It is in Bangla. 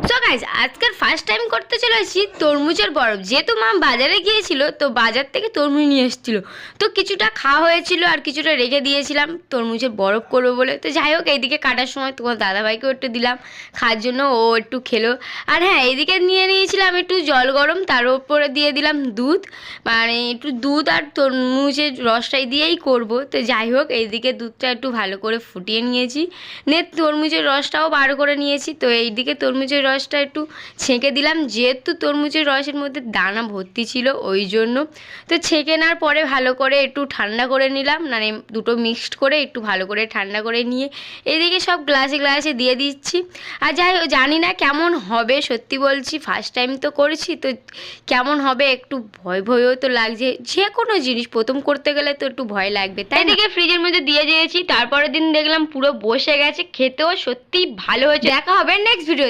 সো গাইজ আজকের ফার্স্ট টাইম করতে চলেছি তরমুজের বরফ। যেহেতু মা বাজারে গিয়েছিল তো বাজার থেকে তরমুজ নিয়ে এসেছিলো, তো কিছুটা খাওয়া হয়েছিল আর কিছুটা রেখে দিয়েছিলাম তরমুজের বরফ করবো বলে। তো যাই হোক, এইদিকে কাটার সময় তোমার দাদাভাইকেও একটু দিলাম খাওয়ার জন্য, ও একটু খেলো। আর হ্যাঁ, এইদিকে নিয়ে নিয়েছিলাম একটু জল গরম, তার উপরে দিয়ে দিলাম দুধ, মানে একটু দুধ আর তরমুজের রসটাই দিয়েই করব। তো যাই হোক, এইদিকে দুধটা একটু ভালো করে ফুটিয়ে নিয়েছি, তরমুজের রসটাও বার করে নিয়েছি। তো এইদিকে তরমুজের রসটা একটু ছেঁকে দিলাম, যেহেতু তরমুজের রসের মধ্যে দানা ভর্তি ছিল ওই জন্য। তো ছেঁকে নেওয়ার পরে ভালো করে একটু ঠান্ডা করে নিলাম, মানে দুটো মিক্সড করে একটু ভালো করে ঠান্ডা করে নিয়ে এইদিকে সব গ্লাসে গ্লাসে দিয়ে দিচ্ছি। আর যাই হোক, জানি না কেমন হবে, সত্যি বলছি ফার্স্ট টাইম তো করেছি, তো কেমন হবে একটু ভয় ভয়ও তো লাগছে। যে কোনো জিনিস প্রথম করতে গেলে তো একটু ভয় লাগবে, তাই এদিকে ফ্রিজের মধ্যে দিয়ে দিয়েছি। তারপরের দিন দেখলাম পুরো বসে গেছে, খেতেও সত্যি ভালো হয়েছে। দেখা হবে নেক্সট ভিডিও।